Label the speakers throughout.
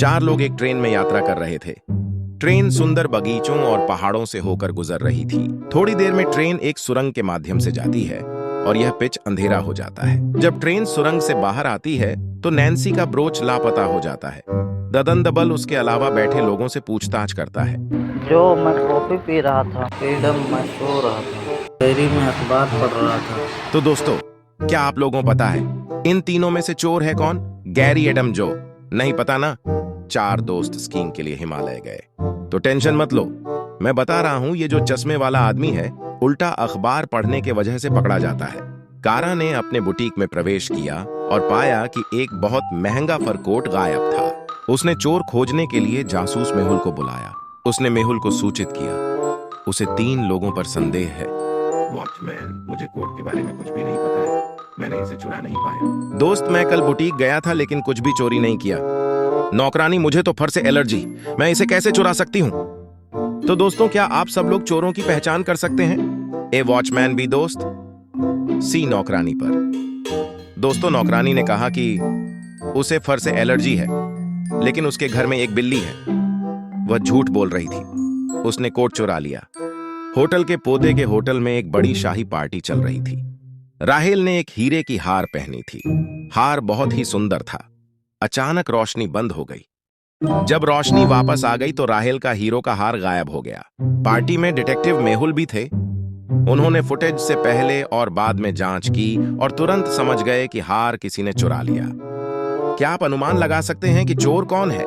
Speaker 1: चार लोग एक ट्रेन में यात्रा कर रहे थे। ट्रेन सुंदर बगीचों और पहाड़ों से होकर गुजर रही थी। थोड़ी देर में ट्रेन एक सुरंग के माध्यम से जाती है और यह पिच अंधेरा हो जाता है। जब ट्रेन सुरंग से बाहर आती है तो नैन्सी का ब्रोच लापता हो जाता है। ददन दबल उसके अलावा बैठे लोगों से पूछताछ करता है।
Speaker 2: जो मैं कॉफी पी रहा था, फ्रीडम में सो रहा था, डायरी में अखबार पढ़ रहा था।
Speaker 1: तो दोस्तों, क्या आप लोगों को पता है इन तीनों में से चोर है कौन? गैरी एडम जो? नहीं पता ना? चार दोस्त स्कीइंग के लिए हिमालय गए। तो टेंशन मत लो, मैं बता रहा हूं। ये जो चश्मे वाला आदमी है, उल्टा अखबार पढ़ने के वजह से पकड़ा जाता है। कारा ने अपने बुटीक में प्रवेश किया और पाया कि एक बहुत महंगा फर कोट गायब था। उसने चोर खोजने के लिए जासूस मेहुल को बुलाया। उसने मेहुल को सूचित किया। उसे 3 लोगों पर संदेह है। वॉचमैन, मुझे कोट के बारे में कुछ भी नहीं पता है, मैंने इसे चुरा नहीं पाया। दोस्त, मैं कल बुटीक गया था लेकिन कुछ भी चोरी नहीं किया। नौकरानी, मुझे तो फर से एलर्जी, मैं इसे कैसे चुरा सकती हूँ? तो दोस्तों, क्या आप सब लोग चोरों की पहचान कर सकते हैं? ए वॉचमैन बी दोस्त। सी नौकरानी पर। दोस्तों, नौकरानी ने कहा कि उसे फर से एलर्जी है, लेकिन उसके घर में एक बिल्ली है। वह झूठ बोल रही थी। उसने कोट चुरा लिया। होटल के पौधे के होटल में एक बड़ी शाही पार्टी चल रही थी। राहेल ने एक हीरे की हार पहनी थी। हार बहुत ही सुंदर था। अचानक रोशनी बंद हो गई। जब रोशनी वापस आ गई तो राहेल का हीरो का हार गायब हो गया। पार्टी में डिटेक्टिव मेहुल भी थे। उन्होंने फुटेज से पहले और बाद में जांच की और तुरंत समझ गए कि हार किसी ने चुरा लिया। क्या आप अनुमान लगा सकते हैं कि चोर कौन है?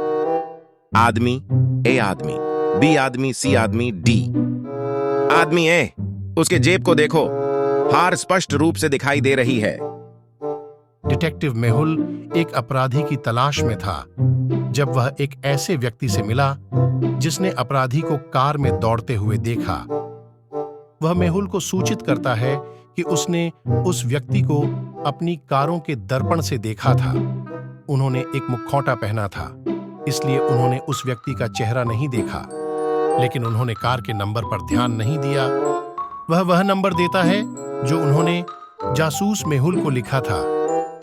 Speaker 1: आदमी ए आदमी, बी आदमी, सी आदमी, डी आदमी। ए, उसके जेब को देखो, हार स्पष्ट रूप से दिखाई दे रही है।
Speaker 3: डिटेक्टिव मेहुल एक अपराधी की तलाश में था जब वह एक ऐसे व्यक्ति से मिला जिसने अपराधी को कार में दौड़ते हुए देखा। वह मेहुल को सूचित करता है कि उसने उस व्यक्ति को अपनी कारों के दर्पण से देखा था। उन्होंने एक मुखौटा पहना था, इसलिए उन्होंने उस व्यक्ति का चेहरा नहीं देखा, लेकिन उन्होंने कार के नंबर पर ध्यान नहीं दिया। वह नंबर देता है जो उन्होंने जासूस मेहुल को लिखा था,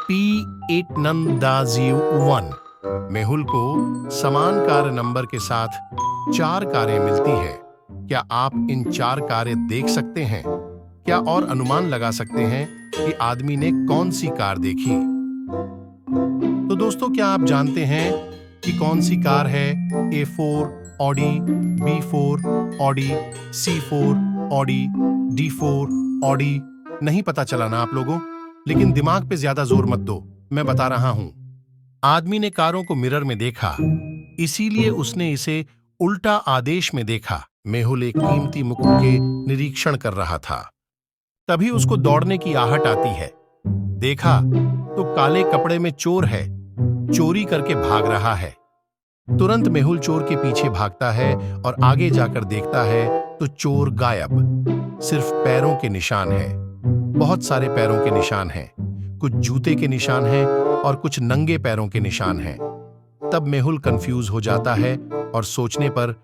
Speaker 3: P8901। मेहुल को समान कार नंबर के साथ 4 कारें मिलती हैं। क्या आप इन 4 कारें देख सकते हैं? क्या और अनुमान लगा सकते हैं कि आदमी ने कौन सी कार देखी? तो दोस्तों, क्या आप जानते हैं कि कौन सी कार है? A4 Audi, B4 Audi, C4 Audi, D4 Audi. नहीं पता चला ना आप लोगों? लेकिन दिमाग पे ज्यादा जोर मत दो, मैं बता रहा हूं। आदमी ने कारों को मिरर में देखा, इसीलिए उसने इसे उल्टा आदेश में देखा। मेहुल एक कीमती मुकुट के निरीक्षण कर रहा था। तभी उसको दौड़ने की आहट आती है। देखा तो काले कपड़े में चोर है, चोरी करके भाग रहा है। तुरंत मेहुल चोर के पीछे भागता है और आगे जाकर देखता है तो चोर गायब। सिर्फ पैरों के निशान हैं। बहुत सारे पैरों के निशान हैं। कुछ जूते के निशान हैं और कुछ नंगे पैरों के निशान हैं। तब मेहुल कंफ्यूज हो जाता है और सोचने पर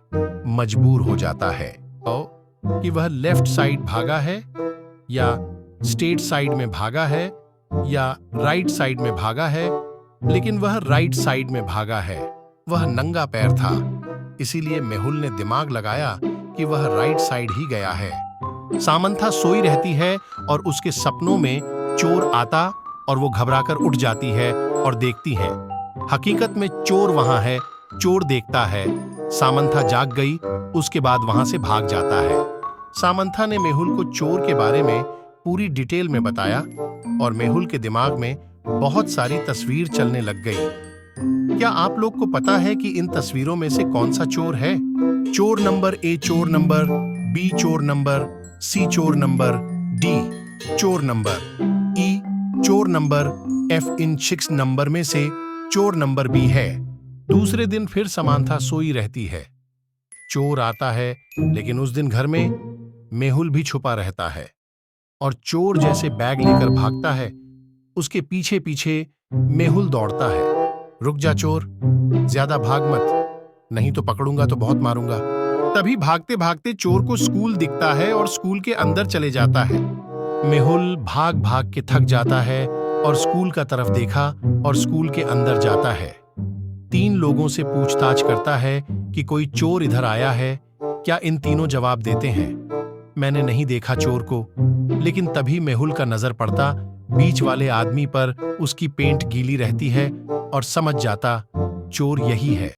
Speaker 3: मजबूर हो जाता है कि वह लेफ्ट साइड भागा है या स्ट्रेट साइड में भागा है या राइट साइड में भागा है, लेकिन वह राइट साइड में भागा है। वह नंगा पैर था, इसीलिए मेहुल ने दिमाग लगाया कि वह राइट साइड ही गया है। सामंथा सोई रहती है और उसके सपनों में चोर आता और वो घबराकर उठ जाती है और देखती है। हकीकत में चोर वहां है। चोर देखता है। सामंथा जाग गई, उसके बाद वहां से भाग जाता है। सामंथा ने मेहुल को चोर के बारे में पूरी डिटेल में बताया और मेहुल के दिमाग में बहुत सारी तस्वीर चलने लग गई। क्या आप लोग को पता है कि इन तस्वीरों में से कौन सा चोर है? चोर नंबर ए चोर नंबर, बी चोर नंबर, सी चोर नंबर, डी चोर नंबर, ई चोर नंबर, F इन 6 नंबर में से चोर नंबर बी है। दूसरे दिन फिर समांथा सोई रहती है। चोर आता है, लेकिन उस दिन घर में मेहुल भी छुपा रहता है और चोर जैसे बैग लेकर भागता है, उसके पीछे पीछे मेहुल दौड़ता है। रुक जा चोर, ज्यादा भाग मत, नहीं तो पकड़ूंगा तो बहुत मारूंगा। तभी भागते भागते चोर को स्कूल दिखता है और स्कूल के अंदर चले जाता है। मेहुल भाग भाग के थक जाता है और स्कूल का तरफ देखा और स्कूल के अंदर जाता है। 3 लोगों से पूछताछ करता है कि कोई चोर इधर आया है। क्या इन तीनों जवाब देते हैं, मैंने नहीं देखा चोर को। लेकिन तभी मेहुल का नजर पड़ता बीच वाले आदमी पर। उसकी पेंट गीली रहती है और समझ जाता चोर यही है।